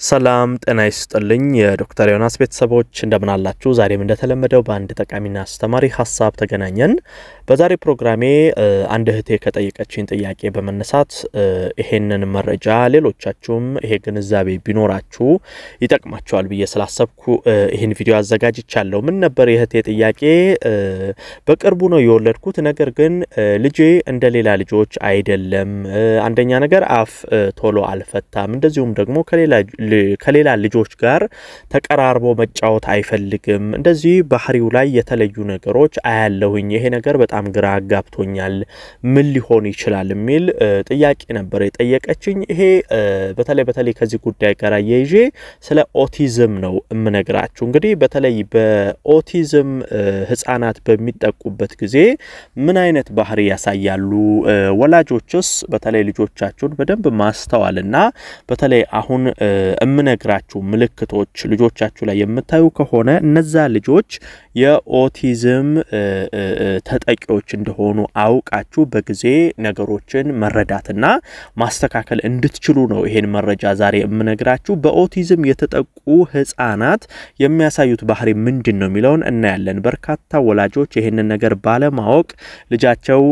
ሰላም ጤና ይስጥልኝ የዶክተር ዮናስ ቤተሰቦች እንደምን አላችሁ ዛሬም እንደተለመደው በአንድ ጠቃሚና አስተማሪ ሐሳብ ተገናኘን በዛሬ ፕሮግራሜ አንድ እህቴ ከጠየቀችኝ ጥያቄ በመነሳት ይሄንን መረጃ ሌሎቻችሁም ይሄ ግንዛቤ ቢኖራችሁ ይጠቅማችኋል ብዬ ስላሰብኩ ይሄን ቪዲዮ አዘጋጅቻለሁ ምን ነበር የእህቴ ጥያቄ በቅርቡ ነው የወለድኩት ነገር ግን ልጄ እንደሌላ ልጆች አይደለም አንደኛ ነገር አፍ ቶሎ አልፈታም እንደዚሁም ደግሞ ከሌላ ልጆች ጋር ተቀራርቦ መጫወት አይፈልግም እንደዚህ ባህሪው ላይ የተለዩ ነገሮች አያለሁኝ ይሄ ነገር በጣም ግራ አጋብቶኛል ምን ሊሆን ይችላል የሚል ጥያቄ ነበር የጠየቀችኝ ይሄ በተለይ ከዚህ ጉዳይ ጋር ያይዤ ስለ ኦቲዝም ነው እምነግራችሁ እንግዲህ በተለይ በኦቲዝም ህፃናት በሚጠቁበት ጊዜ ምን አይነት ባህሪ ያሳያሉ ወላጆችስ በተለይ ልጆቻቸውን በደንብ ማስተዋልና በተለይ አሁን እምነግራችሁ ምልክቶች ልጆቻችሁ ላይ የምታዩ ከሆነ እነዛ ልጆች የኦቲዝም ተጠቂዎች እንደሆኑ አውቃችሁ በጊዜ ነገሮችን መረዳትና ማስተካከል እንድትችሉ ነው ይሄን መረጃ ዛሬ እምነግራችሁ በኦቲዝም የተጠቁ ህፃናት የሚያሳዩት ባህሪ ምንድነው የሚለውን እናያለን በርካታ ወላጆች ይሄንን ነገር ባለማወቅ ልጃቸው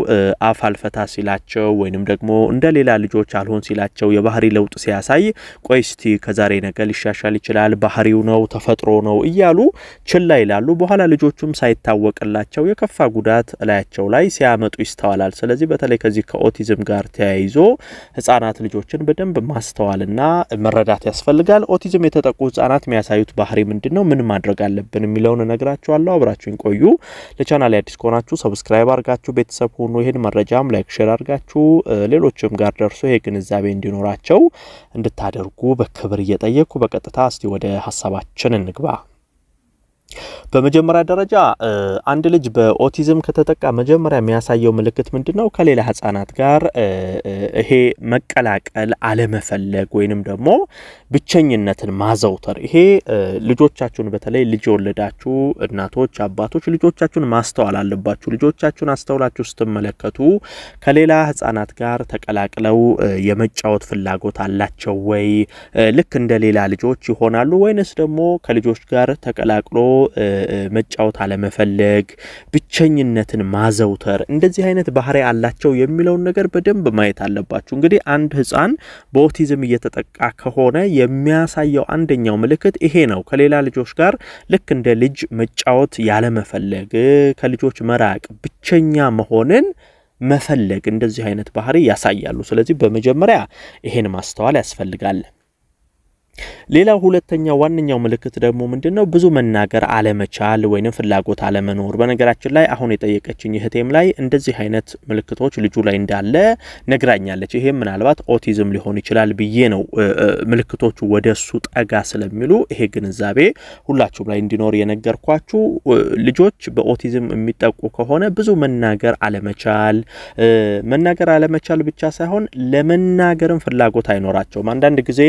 አፍ አልፈታ ሲላቸው ወይንም ደግሞ እንደሌላ ልጆች አልሆን ሲላቸው የባህሪ ለውጥ ሲያሳይ ቆይስቲ ከዛሬ ነገር ሊሻሻል ይችላል ባህሪው ነው ተፈጥሮ ነው እያሉ ችላ ይላሉ በኋላ ልጆቹም ሳይታወቅላቸው የከፋ ጉዳት ላያቸው ላይ ሲያመጡ ይስተዋላል ስለዚህ በተለይ ከዚህ ከኦቲዝም ጋር ተያይዞ ህፃናት ልጆችን በደንብ ማስተዋልና መረዳት ያስፈልጋል ኦቲዝም የተጠቁ ህፃናት የሚያሳዩት ባህሪ ምንድነው ምን ማድረግ አለብን የሚለውን ነግራችኋለሁ አብራችሁን ቆዩ ለቻናሌ አዲስ ከሆናችሁ ሰብስክራይብ አድርጋችሁ ቤተሰብ ሁኑ ይሄን መረጃም ላይክ ሼር አድርጋችሁ ሌሎችም ጋር ደርሶ ይሄ ግንዛቤ እንዲኖራቸው እንድታደርጉ በክብር እየጠየቁ በቀጥታ እስቲ ወደ ሐሳባችን እንግባ በመጀመሪያ ደረጃ አንድ ልጅ በኦቲዝም ከተጠቃ መጀመሪያ የሚያሳየው ምልክት ምንድነው ከሌላ ህፃናት ጋር ይሄ መቀላቀል አለመፈለግ ወይንም ደግሞ ብቸኝነትን ማዘውተር ይሄ ልጆቻችሁን በተለይ ልጅ ወለዳችሁ እናቶች አባቶች ልጆቻችሁን ማስተዋል አለባችሁ ልጆቻችሁን አስተውላችሁ ስትመለከቱ ከሌላ ህፃናት ጋር ተቀላቅለው የመጫወት ፍላጎት አላቸው ወይ ልክ እንደሌላ ልጆች ይሆናሉ ወይንስ ደግሞ ከልጆች ጋር ተቀላቅሎ መጫወት አለመፈለግ ብቸኝነትን ማዘውተር እንደዚህ አይነት ባህሪ አላቸው የሚለው ነገር በደንብ ማየት አለባችሁ እንግዲህ አንድ ህፃን በኦቲዝም እየተጠቃ ከሆነ የሚያሳየው አንደኛው ምልክት ይሄ ነው ከሌላ ልጆች ጋር ልክ እንደ ልጅ መጫወት ያለመፈለግ ከልጆች መራቅ ብቸኛ መሆንን መፈለግ እንደዚህ አይነት ባህሪ ያሳያሉ ስለዚህ በመጀመሪያ ይሄን ማስተዋል ያስፈልጋል ሌላው ሁለተኛው ዋንኛው ምልክት ደግሞ ምንድነው ብዙ መናገር አለመቻል ወይንም ፍላጎት አለመኖር በነገራችን ላይ አሁን የጠየቀችኝ እህቴም ላይ እንደዚህ አይነት ምልክቶች ልጁ ላይ እንዳለ ነግራኛለች ይሄም ምናልባት ኦቲዝም ሊሆን ይችላል ብዬ ነው ምልክቶቹ ወደሱ ጠጋ ስለሚሉ ይሄ ግንዛቤ ሁላችሁም ላይ እንዲኖር የነገርኳችሁ ልጆች በኦቲዝም የሚጠቁ ከሆነ ብዙ መናገር አለመቻል ብቻ ሳይሆን ለመናገርም ፍላጎት አይኖራቸውም አንዳንድ ጊዜ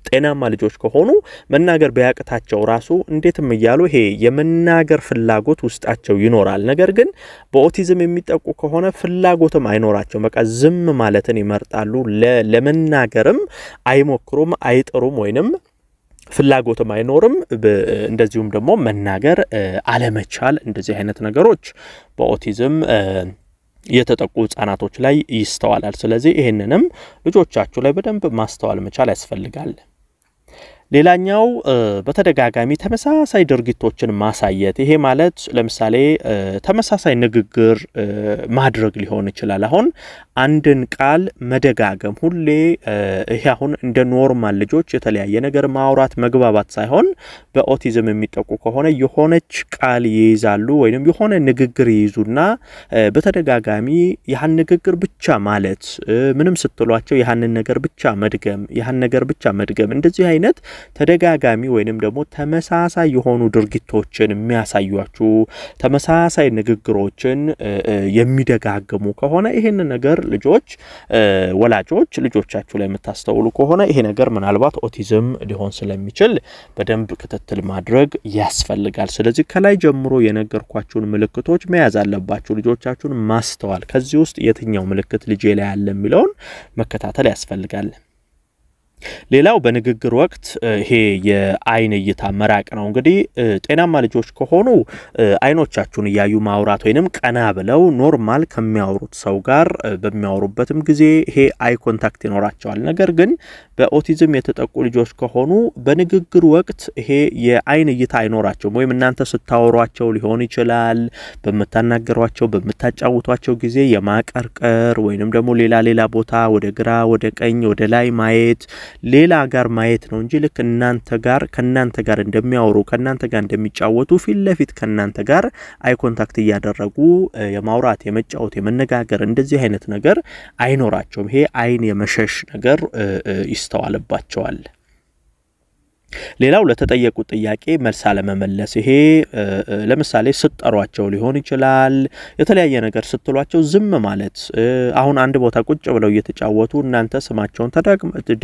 ጤናማ ልጆች ከሆኑ መናገር በያቅታቸው ራሱ እንዴትም ይያሉ ይሄ የመናገር ፍላጎት ውስጣቸው ይኖራል ነገር ግን በኦቲዝም የሚጠቁ ከሆነ ፍላጎትም አይኖራቸው በቃ ዝም ማለትን ይመርጣሉ ለመናገርም አይሞክሩም አይጥሩም ወይንም ፍላጎትም አይኖርም እንደዚሁም ደግሞ መናገር አለመቻል እንደዚህ አይነት ነገሮች በኦቲዝም የተጠቁ ህፃናቶች ላይ ይስተዋላል ስለዚህ ይሄንንም ልጆቻችሁ ላይ በደንብ ማስተዋል መቻል ያስፈልጋል ሌላኛው በተደጋጋሚ ተመሳሳይ ድርጊቶችን ማሳየት ይሄ ማለት ለምሳሌ ተመሳሳይ ንግግር ማድረግ ሊሆን ይችላል አሁን አንድን ቃል መደጋገም ሁሌ ይሄ አሁን እንደ ኖርማል ልጆች የተለያየ ነገር ማውራት መግባባት ሳይሆን በኦቲዝም የሚጠቁ ከሆነ የሆነች ቃል ይይዛሉ ወይንም የሆነ ንግግር ይይዙና በተደጋጋሚ ያን ንግግር ብቻ ማለት ምንም ስትሏቸው ያን ነገር ብቻ መድገም እንደዚህ አይነት ተደጋጋሚ ወይንም ደግሞ ተመሳሳይ የሆኑ ድርጊቶችን የሚያሳዩአችሁ ተመሳሳይ ንግግሮችን የሚደጋግሙ ከሆነ ይሄን ነገር ልጆች ወላጆች ልጆቻችሁ ላይ መታስተውሉ ከሆነ ይሄ ነገር ምናልባት ኦቲዝም ሊሆን ስለሚችል በደንብ ክትትል ማድረግ ያስፈልጋል ስለዚህ ከላይ ጀምሮ የነገርኳችሁን ምልክቶች መያዝ አለባችሁ ልጆቻችሁን ማስተዋል ከዚህ ውስጥ የትኛው ምልክት ልጄ ላይ ያለ የሚለውን መከታተል ያስፈልጋል ሌላው በንግግር ወቅት ይሄ የአይን እይታ መራቅ ነው እንግዲህ ጤናማ ልጆች ከሆኑ አይኖቻችሁን ያዩ ማውራት ወይንም ቀና ብለው ኖርማል ከሚያወሩት ሰው ጋር በሚያወሩበትም ጊዜ ይሄ አይ ኮንታክት ይኖራቸዋል ነገር ግን በኦቲዝም የተጠቁ ልጆች ከሆኑ በንግግር ወቅት ይሄ የአይን እይታ አይኖራቸውም ወይም እናንተ ስታወሯቸው ሊሆን ይችላል በመታናገሯቸው በመታጫውቷቸው ጊዜ የማቀርቀር ወይንም ደግሞ ሌላ ቦታ ወደ ግራ ወደ ቀኝ ወደ ላይ ማየት ሌላ ጋር ማየት ነው እንጂ ልክ ከናንተ ጋር እንደሚያወሩ ከናንተ ጋር እንደሚጫወቱ ፊት ለፊት ከናንተ ጋር አይ ኮንታክት ያደረጉ የማውራት የመጫወት የመነጋገር እንደዚህ አይነት ነገር አይኖራቸውም ይሄ አይን የመሸሽ ነገር ይስተዋልባቸዋል ሌላው ለተጠየቁ ጥያቄ መልስ አለመመለስ ይሄ ለምሳሌ ስትጠሯቸው ሊሆን ይችላል የተለያየ ነገር ስትሏቸው ዝም ማለት አሁን አንድ ቦታ ቁጭ ብለው እየተጫወቱ እናንተ ስማቸውን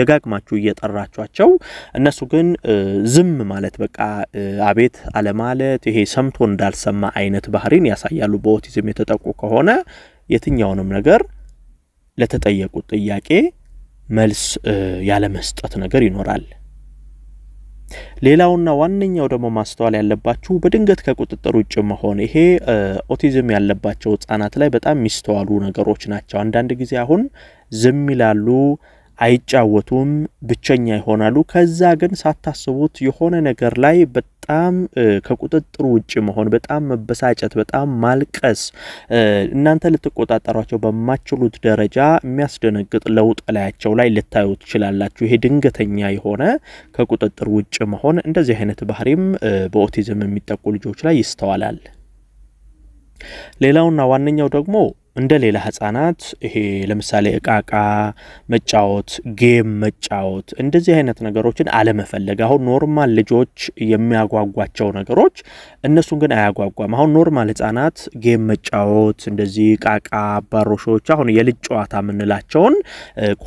ደጋግማችሁ እየጠራቿቸው እነሱ ግን ዝም ማለት በቃ አቤት አለማለት ይሄ ሰምቶ እንዳልሰማ አይነት ባህሪን ያሳያሉ በኦቲዝም የተጠቁ ከሆነ የትኛውንም ነገር ለተጠየቁ ጥያቄ መልስ ያለ መስጠት ነገር ይኖራል ሌላውና ዋንኛው ደግሞ ማስተዋል ያለባችሁ በድንገት ከቁጥጥር ውጭ መሆን ይሄ ኦቲዝም ያለባቸው ህፃናት ላይ በጣም ሚስተዋሉ ነገሮች ናቸው አንዳንድ ጊዜ አሁን ዝም ይላሉ አይጫወቱም ብቸኛ ይሆናሉ ከዛ ግን ሳታስቡት የሆነ ነገር ላይ በጣም ከቁጥጥር ውጭ መሆን በጣም መበሳጨት በጣም ማልቀስ እናንተ ልትቆጣጣሯቸው በማችሉት ደረጃ የሚያስደነግጥ ለውጥ ላያቸው ላይ ልታዩት ይችላልላችሁ ይሄ ድንገተኛ የሆነ ከቁጥጥር ውጭ መሆን እንደዚህ አይነት ባህሪም በኦቲዝም የሚጠቁ ልጆች ላይ ይስተዋላል ሌላውና ዋንኛው ደግሞ እንደ ሌላ ህፃናት ይሄ ለምሳሌ እቃቃ መጫወት ጌም መጫወት እንደዚህ አይነት ነገሮችን አለመፈለግ አሁን ኖርማል ልጆች የሚያጓጓቸው ነገሮች እነሱን ግን አያጓጓም አሁን ኖርማል ህፃናት ጌም መጫወት እንደዚህ እቃቃ ባሮሾች አሁን የልጅ ጨዋታ ምንላቸውን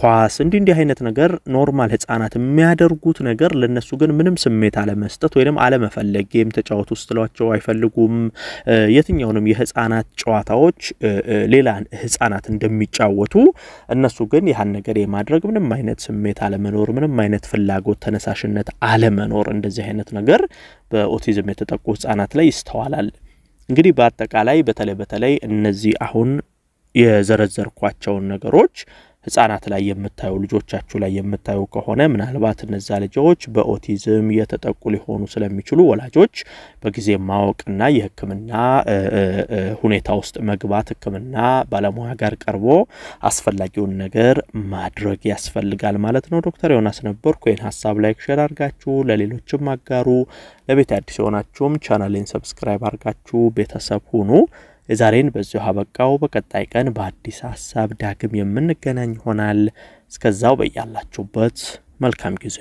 ኳስ እንዲህ አይነት ነገር ኖርማል ህፃናት የሚያደርጉት ነገር ለነሱ ግን ምንም ስሜት አለመስጠት ወይንም አለመፈለግ ጌም ተጫወቱ ስትሏቸው አይፈልጉም የትኛውንም የህፃናት ጨዋታዎች ሌላ ህፃናት እንደሚጫወቱ እነሱ ግን ያን ነገር የማድረግ ምንም አይነት ስሜት አለመኖር ምንም አይነት ፍላጎት ተነሳሽነት አለመኖር እንደዚህ አይነት ነገር በኦቲዝም የተጠቁ ህፃናት ላይ ይስተዋላል እንግዲህ በአጠቃላይ በተለይ እነዚህ አሁን የዘረዘርኳቸው ነገሮች ህፃናት ላይ የምታዩ ልጆቻችሁ ላይ የምታዩ ከሆነ ምናልባት እነዛ ልጆች በኦቲዝም የተጠቁ ሊሆኑ ስለሚችሉ ወላጆች በጊዜ ማወቅና የህክምና ሁኔታ ውስጥ መግባት ህክምና ባለሙያ ጋር ቀርቦ አስፈላጊውን ነገር ማድረግ ያስፈልጋል ማለት ነው ዶክተር ዮናስ ነበርኩ ይሄን ሐሳብ ላይክ ሼር አድርጋችሁ ለሌሎችም አጋሩ ለቤት አዲስ ሆናችሁም ቻናሌን ሰብስክራይብ አድርጋችሁ ቤተሰብ ሁኑ የዛሬን በዚሁ አበቃው በቀጣይ ቀን በአዲስ ሐሳብ ዳግም የምንገናኝ ይሆናል እስከዛው በእያላችሁበት መልካም ጊዜ